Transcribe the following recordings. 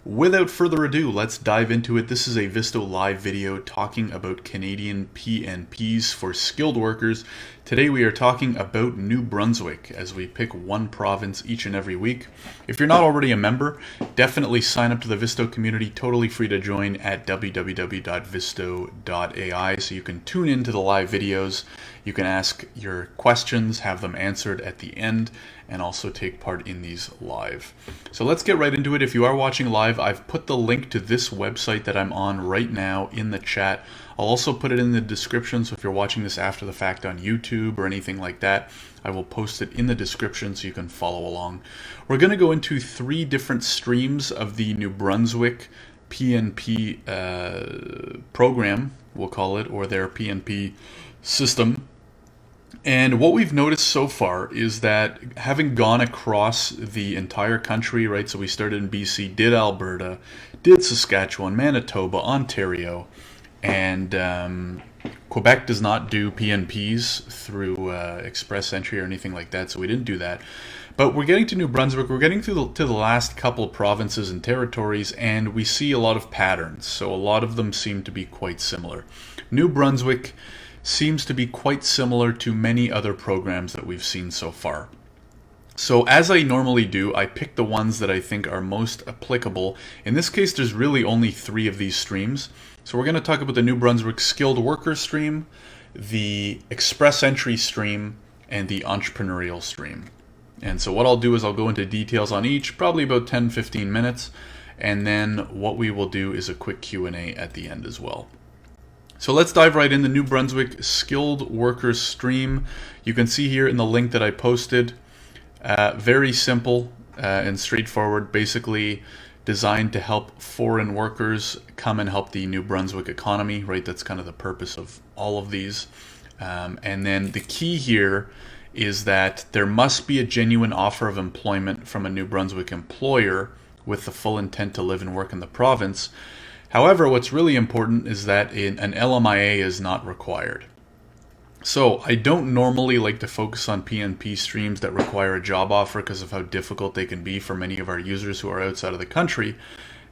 Without further ado, let's dive into it. This is a Visto live video talking about Canadian PNPs for skilled workers. Today we are talking about New Brunswick as we pick one province each and every week. If you're not already a member, definitely sign up to the Visto community, totally free to join at www.visto.ai so you can tune into the live videos. You can ask your questions, have them answered at the end, and also take part in these live. So let's get right into it. If you are watching live, I've put the link to this website that I'm on right now in the chat. I'll also put it in the description, so if you're watching this after the fact on YouTube or anything like that, I will post it in the description so you can follow along. We're going to go into 3 different streams of the New Brunswick PNP program, we'll call it, or their PNP system. And what we've noticed so far is that having gone across the entire country, right, so we started in BC, did Alberta, did Saskatchewan, Manitoba, Ontario, and Quebec does not do PNPs through Express Entry or anything like that, so we didn't do that. But we're getting to New Brunswick, we're getting to the last couple of provinces and territories, and we see a lot of patterns, so a lot of them seem to be quite similar. New Brunswick seems to be quite similar to many other programs that we've seen so far. So as I normally do, I pick the ones that I think are most applicable. In this case, there's really only 3 of these streams. So we're going to talk about the New Brunswick Skilled Worker stream, the Express Entry stream, and the Entrepreneurial stream. And so what I'll do is I'll go into details on each, probably about 10-15 minutes, and then what we will do is a quick Q&A at the end as well. So let's dive right in. The New Brunswick Skilled Workers stream. You can see here in the link that I posted, very simple and straightforward, basically designed to help foreign workers come and help the New Brunswick economy, right? That's kind of the purpose of all of these. And then the key here is that there must be a genuine offer of employment from a New Brunswick employer with the full intent to live and work in the province. However, what's really important is that an LMIA is not required. So I don't normally like to focus on PNP streams that require a job offer because of how difficult they can be for many of our users who are outside of the country.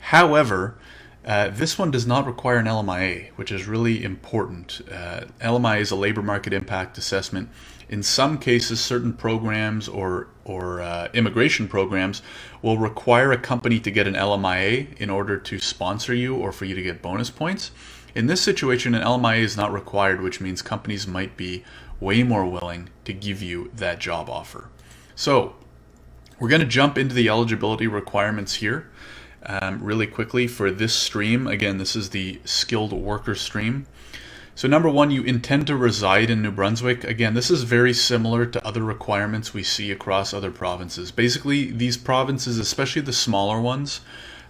However, this one does not require an LMIA, which is really important. LMIA is a labor market impact assessment. In some cases, certain programs or immigration programs will require a company to get an LMIA in order to sponsor you or for you to get bonus points. In this situation, an LMIA is not required, which means companies might be way more willing to give you that job offer. So we're going to jump into the eligibility requirements here really quickly for this stream. Again, this is the skilled worker stream. So number 1, you intend to reside in New Brunswick. Again, this is very similar to other requirements we see across other provinces. Basically, these provinces, especially the smaller ones,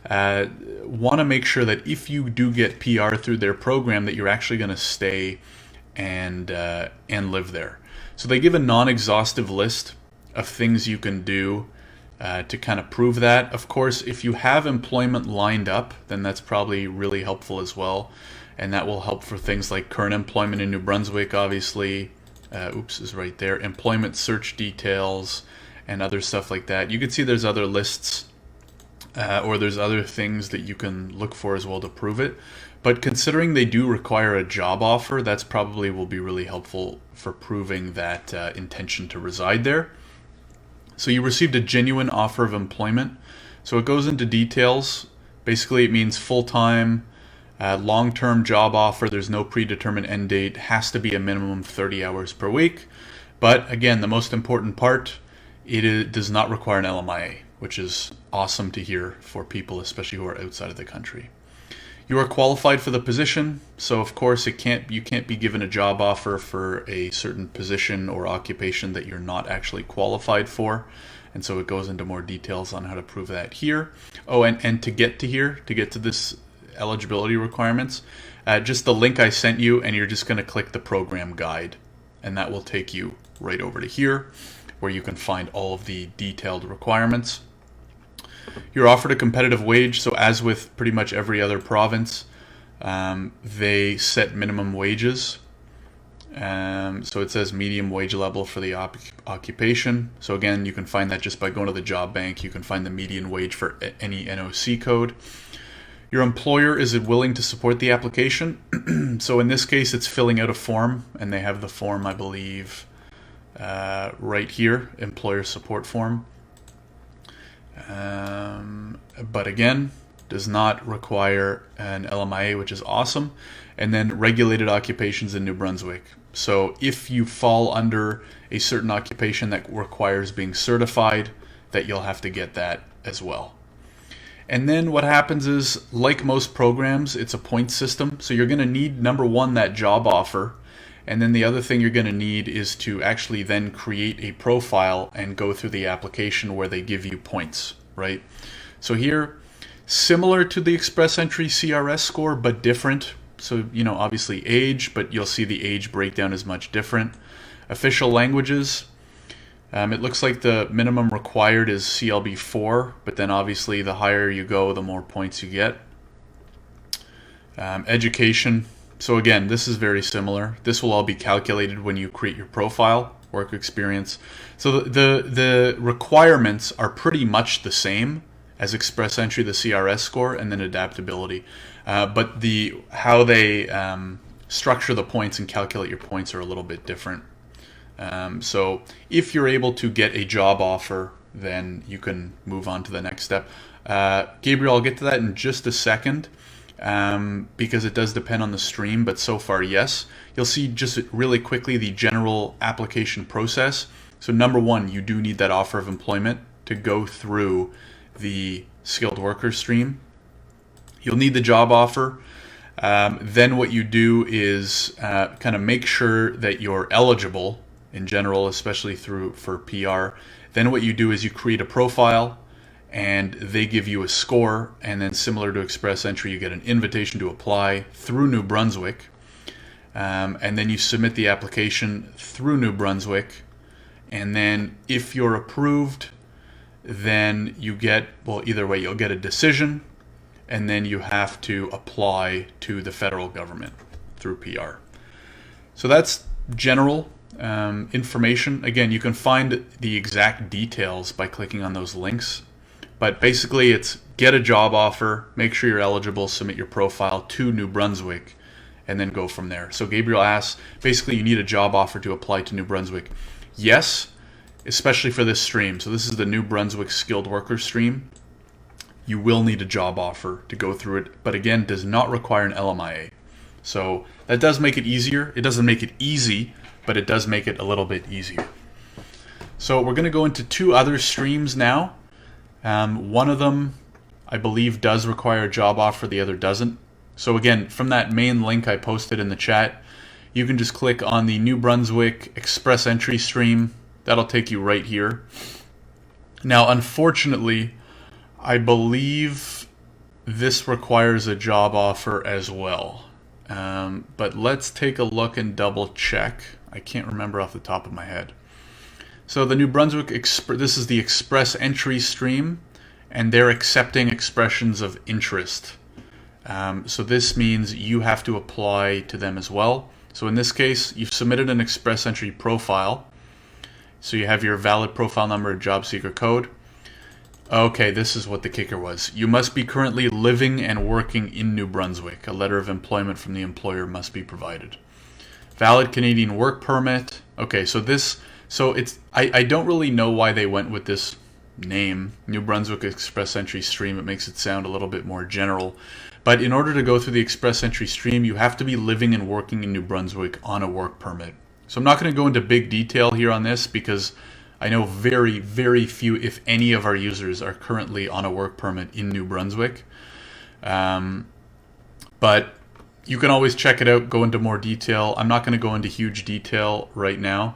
want to make sure that if you do get PR through their program, that you're actually going to stay and live there. So they give a non-exhaustive list of things you can do to kind of prove that. Of course, if you have employment lined up, then that's probably really helpful as well. And that will help for things like current employment in New Brunswick, obviously. Oops, is right there. Employment search details and other stuff like that. You can see there's other lists or there's other things that you can look for as well to prove it. But considering they do require a job offer, that's probably will be really helpful for proving that intention to reside there. So you received a genuine offer of employment. So it goes into details. Basically, it means full-time, long-term job offer. There's no predetermined end date. Has to be a minimum 30 hours per week. But again, the most important part, it does not require an LMIA, which is awesome to hear for people, especially who are outside of the country. You are qualified for the position, so of course you can't be given a job offer for a certain position or occupation that you're not actually qualified for. And so it goes into more details on how to prove that here. Oh, and to get to this eligibility requirements, just the link I sent you, and you're just going to click the program guide, and that will take you right over to here where you can find all of the detailed requirements. You're offered a competitive wage, so as with pretty much every other province, they set minimum wages. So it says medium wage level for the occupation. So again, you can find that just by going to the job bank. You can find the median wage for any NOC code. Your employer, is it willing to support the application? So in this case, it's filling out a form, and they have the form, I believe, right here, employer support form. But again, does not require an LMIA, which is awesome. And then regulated occupations in New Brunswick. So if you fall under a certain occupation that requires being certified, that you'll have to get that as well. And then what happens is, like most programs, it's a point system. So you're going to need, number one, that job offer. And then the other thing you're going to need is to actually then create a profile and go through the application where they give you points, right? So here, similar to the Express Entry CRS score, but different. So, obviously age, but you'll see the age breakdown is much different. Official languages. It looks like the minimum required is CLB 4, but then obviously the higher you go, the more points you get. Education. So again, this is very similar. This will all be calculated when you create your profile, work experience. So the requirements are pretty much the same as Express Entry, the CRS score, and then adaptability. But how they structure the points and calculate your points are a little bit different. So if you're able to get a job offer, then you can move on to the next step. Gabriel, I'll get to that in just a second, because it does depend on the stream, but so far, yes. You'll see just really quickly the general application process. So number one, you do need that offer of employment to go through the skilled worker stream. You'll need the job offer. Then what you do is kind of make sure that you're eligible in general, especially for PR. Then what you do is you create a profile, and they give you a score, and then similar to Express Entry, you get an invitation to apply through New Brunswick, and then you submit the application through New Brunswick, and then if you're approved, then you get, well, either way, you'll get a decision, and then you have to apply to the federal government through PR. So that's general information. Again, you can find the exact details by clicking on those links. But basically, it's get a job offer, make sure you're eligible, submit your profile to New Brunswick, and then go from there. So Gabriel asks, basically, you need a job offer to apply to New Brunswick. Yes, especially for this stream. So this is the New Brunswick skilled worker stream. You will need a job offer to go through it, but again, does not require an LMIA. So that does make it easier. It doesn't make it easy, but it does make it a little bit easier. So we're going to go into two other streams now. One of them, I believe, does require a job offer, the other doesn't. So again, from that main link I posted in the chat, you can just click on the New Brunswick Express Entry stream. That'll take you right here. Now, unfortunately, I believe this requires a job offer as well. But let's take a look and double check. I can't remember off the top of my head. So the New Brunswick, this is the Express Entry stream, and they're accepting expressions of interest. So this means you have to apply to them as well. So in this case, you've submitted an Express Entry profile. So you have your valid profile number and job seeker code. Okay, this is what the kicker was. You must be currently living and working in New Brunswick. A letter of employment from the employer must be provided. Valid Canadian work permit. Okay, so I don't really know why they went with this name, New Brunswick Express Entry stream. It makes it sound a little bit more general. But in order to go through the Express Entry stream, you have to be living and working in New Brunswick on a work permit. So I'm not going to go into big detail here on this because I know very, very few, if any, of our users are currently on a work permit in New Brunswick. But you can always check it out, go into more detail. I'm not going to go into huge detail right now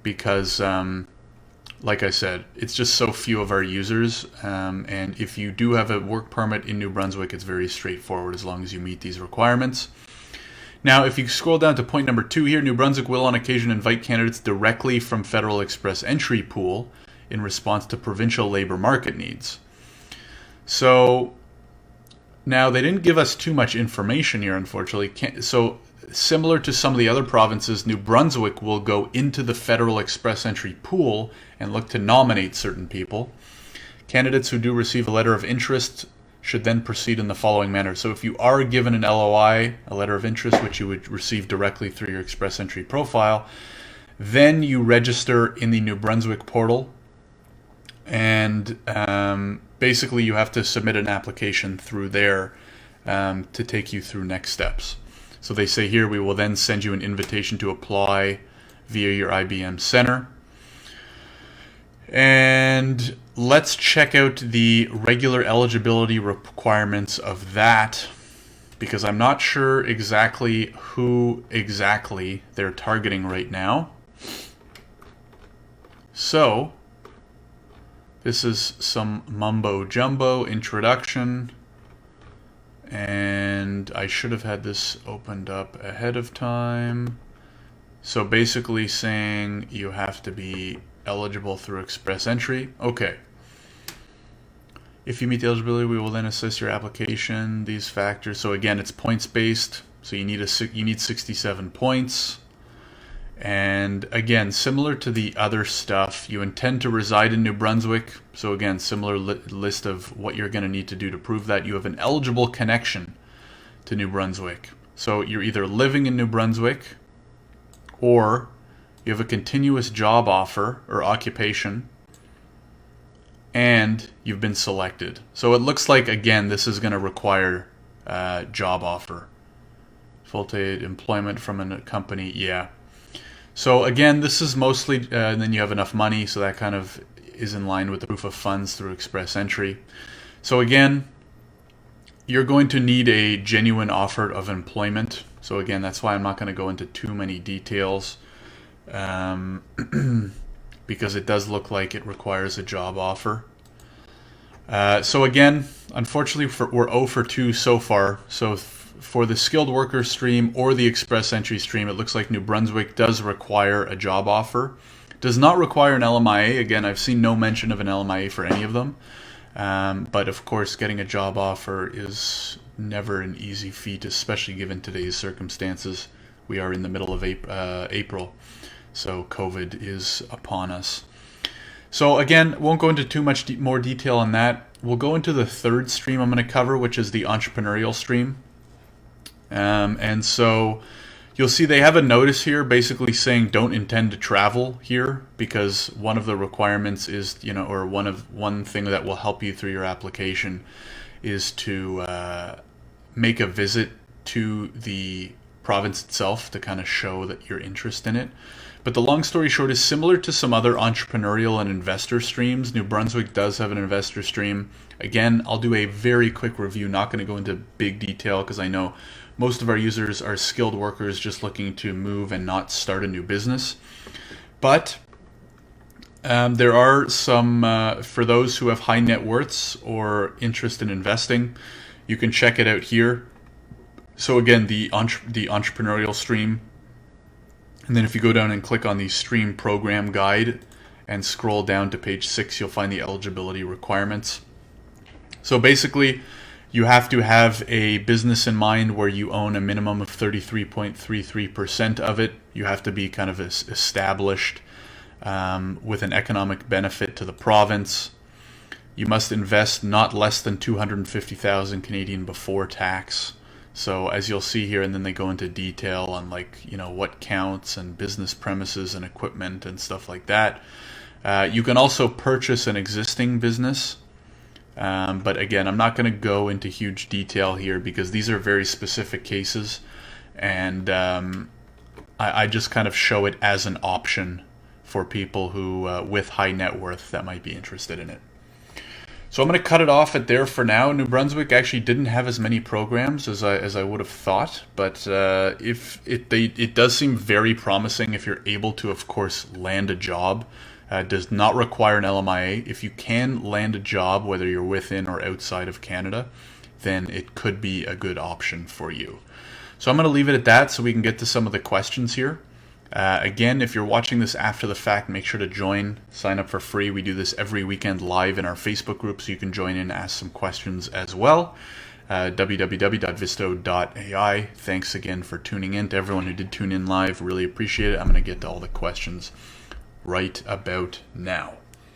because, like I said, it's just so few of our users. And if you do have a work permit in New Brunswick, it's very straightforward as long as you meet these requirements. Now, if you scroll down to point number 2 here, New Brunswick will on occasion invite candidates directly from Federal Express Entry pool in response to provincial labor market needs. So now they didn't give us too much information here, unfortunately. So similar to some of the other provinces, New Brunswick will go into the federal express entry pool and look to nominate certain people. Candidates who do receive a letter of interest should then proceed in the following manner. So if you are given an LOI, a letter of interest, which you would receive directly through your express entry profile, then you register in the New Brunswick portal, and basically you have to submit an application through there to take you through next steps. So they say here, we will then send you an invitation to apply via your IBM Center. And let's check out the regular eligibility requirements of that, because I'm not sure exactly who exactly they're targeting right now. So this is some mumbo jumbo introduction, and I should have had this opened up ahead of time. So basically saying you have to be eligible through express entry. Okay. If you meet the eligibility, we will then assess your application, these factors. So again, it's points based. So you need 67 points. And again, similar to the other stuff, you intend to reside in New Brunswick. So again, similar list of what you're going to need to do to prove that you have an eligible connection to New Brunswick. So you're either living in New Brunswick, or you have a continuous job offer or occupation, and you've been selected. So it looks like, again, this is going to require a job offer. Full-time employment from a company, yeah. So again, this is mostly, and then you have enough money, so that kind of is in line with the proof of funds through express entry. So again, you're going to need a genuine offer of employment. So again, that's why I'm not going to go into too many details, because it does look like it requires a job offer. So again, unfortunately, we're 0 for 2 so far. So for the skilled worker stream or the express entry stream, it looks like New Brunswick does require a job offer. Does not require an LMIA. Again, I've seen no mention of an LMIA for any of them. But of course, getting a job offer is never an easy feat, especially given today's circumstances. We are in the middle of April, so COVID is upon us. So again, won't go into too much more detail on that. We'll go into the third stream I'm going to cover, which is the entrepreneurial stream. And so you'll see they have a notice here basically saying don't intend to travel here, because one of the requirements is, or one thing that will help you through your application is to make a visit to the province itself to kind of show that you're interested in it. But the long story short is, similar to some other entrepreneurial and investor streams, New Brunswick does have an investor stream. Again, I'll do a very quick review, not going to go into big detail, because I know most of our users are skilled workers just looking to move and not start a new business. But there are some, for those who have high net worths or interest in investing, you can check it out here. So again, the entrepreneurial stream. And then if you go down and click on the stream program guide and scroll down to page 6, you'll find the eligibility requirements. So basically, you have to have a business in mind where you own a minimum of 33.33% of it. You have to be kind of established with an economic benefit to the province. You must invest not less than 250,000 Canadian before tax. So as you'll see here, and then they go into detail on what counts and business premises and equipment and stuff like that. You can also purchase an existing business. But again, I'm not going to go into huge detail here because these are very specific cases, and I just kind of show it as an option for people who with high net worth that might be interested in it. So I'm going to cut it off at there for now. New Brunswick actually didn't have as many programs as I would have thought, but it does seem very promising if you're able to, of course, land a job. Does not require an LMIA. If you can land a job, whether you're within or outside of Canada, then it could be a good option for you. So I'm going to leave it at that so we can get to some of the questions here. Again, if you're watching this after the fact, make sure to join, sign up for free. We do this every weekend live in our Facebook group, so you can join in and ask some questions as well. www.visto.ai. Thanks again for tuning in. To everyone who did tune in live, really appreciate it. I'm going to get to all the questions right about now.